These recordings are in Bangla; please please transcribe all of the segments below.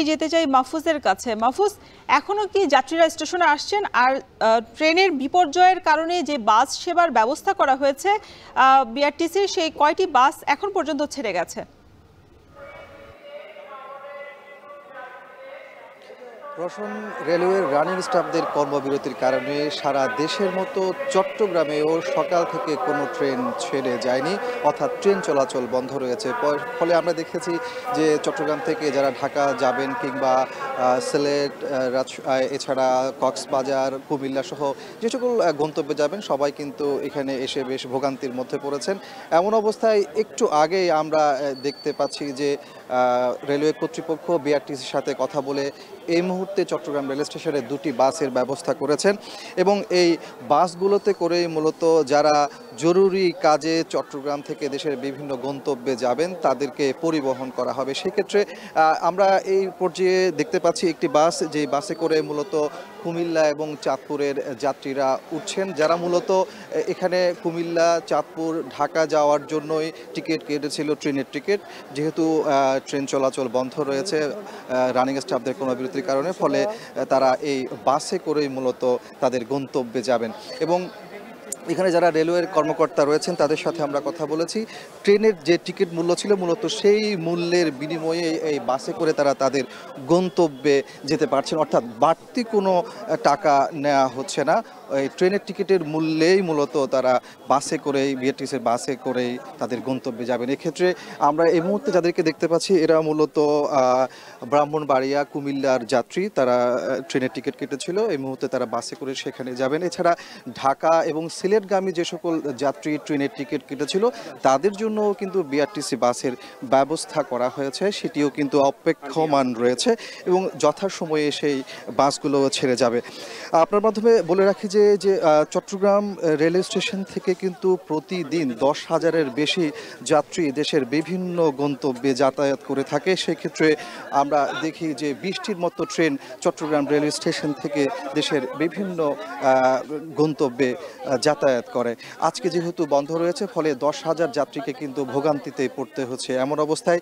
যেতে চাই মাহফুজের কাছে। মাহফুজ, এখনো কি যাত্রীরা স্টেশনে আসছেন? আর ট্রেনের বিপর্যয়ের কারণে যে বাস সেবার ব্যবস্থা করা হয়েছে বিআরটিসির, সেই কয়টি বাস এখন পর্যন্ত ছেড়ে গেছে? রসন, রেলওয়ের রানিং স্টাফদের কর্মবিরতির কারণে সারা দেশের মতো চট্টগ্রামেও সকাল থেকে কোনো ট্রেন ছেড়ে যায়নি, অর্থাৎ ট্রেন চলাচল বন্ধ রয়েছে। ফলে আমরা দেখেছি যে চট্টগ্রাম থেকে যারা ঢাকা যাবেন কিংবা সিলেট, এছাড়া কক্সবাজার, কুমিল্লা সহ যে সকল গন্তব্যে যাবেন সবাই কিন্তু এখানে এসে বেশ ভোগান্তির মধ্যে পড়েছেন। এমন অবস্থায় একটু আগেই আমরা দেখতে পাচ্ছি যে রেলওয়ে কর্তৃপক্ষ বিআরটিসির সাথে কথা বলে এই মুহূর্তে চট্টগ্রাম রেল স্টেশনে দুটি বাসের ব্যবস্থা করেছেন এবং এই বাসগুলোতে করেই মূলত যারা জরুরি কাজে চট্টগ্রাম থেকে দেশের বিভিন্ন গন্তব্যে যাবেন তাদেরকে পরিবহন করা হবে। সেক্ষেত্রে আমরা এই পর্যায়ে দেখতে পাচ্ছি একটি বাস, যে বাসে করে মূলত কুমিল্লা এবং চাঁদপুরের যাত্রীরা উঠছেন, যারা মূলত এখানে কুমিল্লা, চাঁদপুর, ঢাকা যাওয়ার জন্যই টিকিট কেটেছিল, ট্রেনের টিকিট। যেহেতু ট্রেন চলাচল বন্ধ রয়েছে রানিং স্টাফদের কোনো বিরতির কারণে, ফলে তারা এই বাসে করেই মূলত তাদের গন্তব্যে যাবেন। এবং এখানে যারা রেলওয়ের কর্মকর্তা রয়েছেন তাদের সাথে আমরা কথা বলেছি। ট্রেনের যে টিকিট মূল্য ছিল মূলত সেই মূল্যের বিনিময়ে এই বাসে করে তারা তাদের গন্তব্যে যেতে পারছেন, অর্থাৎ বাড়তি কোনো টাকা নেওয়া হচ্ছে না। এই ট্রেনের টিকিটের মূল্যেই মূলত তারা বাসে করেই, বিআরটিসির বাসে করেই তাদের গন্তব্যে যাবেন। এক্ষেত্রে আমরা এই মুহূর্তে যাদেরকে দেখতে পাচ্ছি এরা মূলত ব্রাহ্মণবাড়িয়া, কুমিল্লার যাত্রী, তারা ট্রেনের টিকিট কেটেছিল, এই মুহূর্তে তারা বাসে করে সেখানে যাবেন। এছাড়া ঢাকা এবং সিলেটগামী যে সকল যাত্রী ট্রেনের টিকিট কেটেছিল তাদের জন্য কিন্তু বিআরটিসি বাসের ব্যবস্থা করা হয়েছে, সেটিও কিন্তু অপেক্ষমান রয়েছে এবং যথাসময়ে সেই বাসগুলো ছেড়ে যাবে। আপনার মাধ্যমে বলে রাখি যে চট্টগ্রাম রেলওয়ে স্টেশন থেকে কিন্তু প্রতিদিন 10,000-এর বেশি যাত্রী দেশের বিভিন্ন গন্তব্যে যাতায়াত করে থাকে। সেক্ষেত্রে আমরা দেখি যে 20টির মতো ট্রেন চট্টগ্রাম রেলওয়ে স্টেশন থেকে দেশের বিভিন্ন গন্তব্যে যাতায়াত করে। আজকে যেহেতু বন্ধ রয়েছে, ফলে 10,000 যাত্রীকে কিন্তু ভোগান্তিতে পড়তে হচ্ছে। এমন অবস্থায়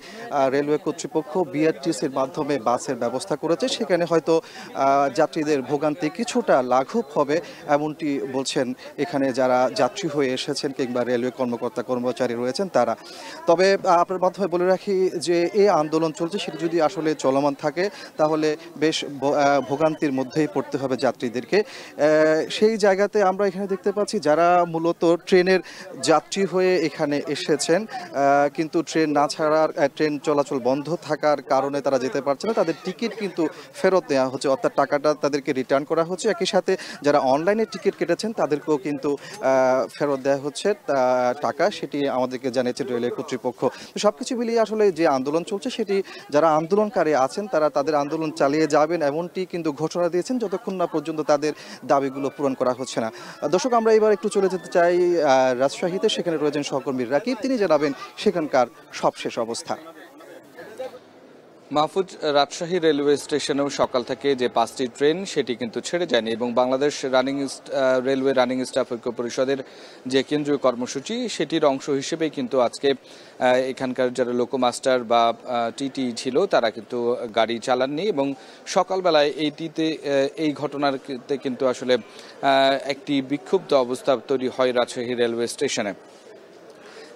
রেলওয়ে কর্তৃপক্ষ বিআরটিসির মাধ্যমে বাসের ব্যবস্থা করেছে, সেখানে হয়তো যাত্রীদের ভোগান্তি কিছুটা লাঘব হবে, এমনটি বলছেন এখানে যারা যাত্রী হয়ে এসেছেন কিংবা রেলওয়ে কর্মকর্তা কর্মচারী রয়েছেন তারা। তবে আপনার মাধ্যমে বলে রাখি যে এই আন্দোলন চলছে, সেটি যদি আসলে চলমান থাকে তাহলে বেশ ভোগান্তির মধ্যেই পড়তে হবে যাত্রীদেরকে। সেই জায়গাতে আমরা এখানে দেখতে পাচ্ছি যারা মূলত ট্রেনের যাত্রী হয়ে এখানে এসেছেন কিন্তু ট্রেন না ছাড়ার, ট্রেন চলাচল বন্ধ থাকার কারণে তারা যেতে পারছে না, তাদের টিকিট কিন্তু ফেরত নেওয়া হচ্ছে, অর্থাৎ টাকাটা তাদেরকে রিটার্ন করা হচ্ছে। একই সাথে যারা অনলাইনে টিকিট কেটেছেন তাদেরকেও কিন্তু ফেরত দেওয়া হচ্ছে টাকা, সেটি আমাদেরকে জানিয়েছে রেলওয়ে কর্তৃপক্ষ। তো সবকিছু মিলিয়ে আসলে যে আন্দোলন চলছে সেটি যারা আন্দোলনকারী আছেন তারা তাদের আন্দোলন চালিয়ে যাবেন এমনটি কিন্তু ঘোষণা দিয়েছেন, যতক্ষণ না পর্যন্ত তাদের দাবিগুলো পূরণ করা হচ্ছে না। দর্শক, আমরা এবার একটু চলে যেতে চাই রাজশাহীতে। সেখানে রয়েছেন সহকর্মী রাকিব, তিনি জানাবেন সেখানকার সবশেষ অবস্থা। মাহফুজ, রাজশাহী রেলওয়ে স্টেশনেও সকাল থেকে যে 5টি ট্রেন সেটি কিন্তু ছেড়ে যায়নি এবং বাংলাদেশ রেলওয়ে রানিং স্টাফ ঐক্য পরিষদের যে কেন্দ্রীয় কর্মসূচি সেটির অংশ হিসেবেই কিন্তু আজকে এখানকার যারা লোকোমাস্টার বা টিটি ছিল তারা কিন্তু গাড়ি চালাননি এবং সকালবেলায় এই ঘটনাতে কিন্তু আসলে একটি বিক্ষুব্ধ অবস্থা তৈরি হয় রাজশাহী রেলওয়ে স্টেশনে।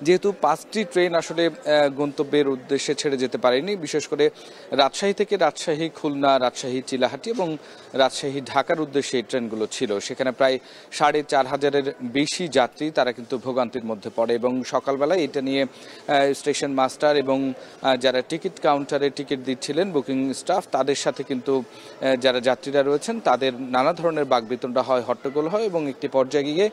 যেহেতু 5টি ট্রেন আসলে গন্তব্যের উদ্দেশ্যে ছেড়ে যেতে পারেনি, বিশেষ করে রাজশাহী থেকে রাজশাহী, খুলনা, রাজশাহী, চিলাহাটি এবং রাজশাহী, ঢাকার উদ্দেশ্যে এই ট্রেনগুলো ছিল। সেখানে প্রায় 4,500-এর বেশি যাত্রী তারা কিন্তু ভোগান্তির মধ্যে পড়ে এবং সকালবেলায় এটা নিয়ে স্টেশন মাস্টার এবং যারা টিকিট কাউন্টারে টিকিট দিচ্ছিলেন, বুকিং স্টাফ, তাদের সাথে কিন্তু যারা যাত্রীরা রয়েছেন তাদের নানা ধরনের বাকবিতণ্ডা হয়, হট্টগোল হয় এবং একটি পর্যায়ে গিয়ে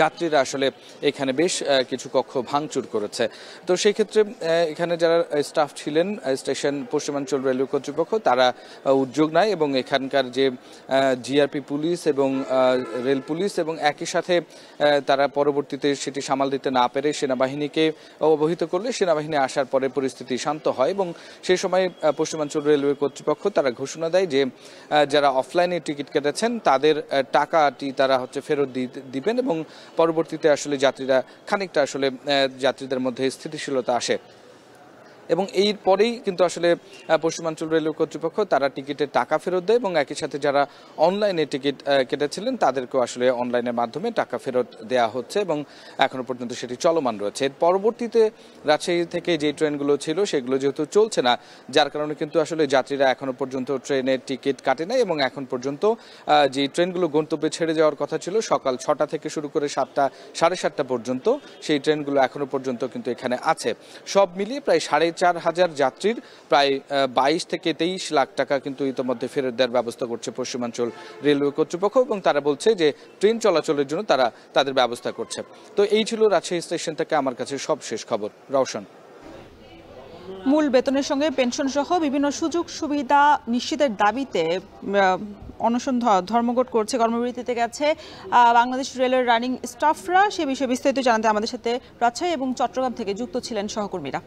যাত্রীরা আসলে এখানে বেশ কিছু কক্ষ ভাঙচুর করেছে। তো সেই ক্ষেত্রে এখানে যারা স্টাফ ছিলেন স্টেশন পশ্চিমাঞ্চল রেলওয়ে কর্তৃপক্ষ তারা উদ্যোগ নেয় এবং এখানকার যে জিআরপি পুলিশ এবং রেল পুলিশ এবং একই সাথে তারা পরবর্তীতে সেটি সামাল দিতে না পেরে সেনাবাহিনীকে অবহিত করলে সেনাবাহিনী আসার পরে পরিস্থিতি শান্ত হয় এবং সেই সময় পশ্চিমাঞ্চল রেলওয়ে কর্তৃপক্ষ তারা ঘোষণা দেয় যে যারা অফলাইনে টিকিট কেটেছেন তাদের টাকাটি তারা ফেরত দিবেন এবং পরবর্তীতে আসলে যাত্রীরা খানিকটা আসলে যাত্রীদের মধ্যে স্থিতিশীলতা আসে। এবং এর পরেই কিন্তু আসলে পশ্চিমাঞ্চল রেলওয়ে কর্তৃপক্ষ তারা টিকিটের টাকা ফেরত দেয় এবং একই সাথে যারা অনলাইনে টিকিট কেটেছিলেন তাদেরকেও আসলে অনলাইনের মাধ্যমে টাকা ফেরত দেওয়া হচ্ছে এবং এখনো পর্যন্ত সেটি চলমান রয়েছে। এর পরবর্তীতে রাজশাহী থেকে যে ট্রেনগুলো ছিল সেগুলো যেহেতু চলছে না, যার কারণে কিন্তু আসলে যাত্রীরা এখনো পর্যন্ত ট্রেনের টিকিট কাটে নাই এবং এখন পর্যন্ত যে ট্রেনগুলো গন্তব্যে ছেড়ে যাওয়ার কথা ছিল সকাল 6টা থেকে শুরু করে 7টা, 7:30 পর্যন্ত, সেই ট্রেনগুলো এখনো পর্যন্ত কিন্তু এখানে আছে। সব মিলিয়ে প্রায় 4,500 যাত্রীর প্রায় 22 থেকে 23 লাখ টাকা কিন্তু ইতিমধ্যে ফেরত দেওয়ার ব্যবস্থা করছে পশ্চিমাঞ্চল রেলওয়ে কর্তৃপক্ষ এবং তারা বলছে যে ট্রেন চলাচলের জন্য তারা তাদের ব্যবস্থা করছে। তো এই ছিল রাজশাহী স্টেশন থেকে আমার কাছে সবশেষ খবর। রওশন। মূল বেতনের সঙ্গে পেনশন সহ বিভিন্ন সুযোগ সুবিধা নিশ্চিতের দাবিতে অনশন ধর্মঘট করছে, কর্মবিরতিতে গেছে বাংলাদেশ রেলের রানিং স্টাফরা। সে বিষয়ে বিস্তারিত জানাতে আমাদের সাথে রাজশাহী এবং চট্টগ্রাম থেকে যুক্ত ছিলেন সহকর্মীরা।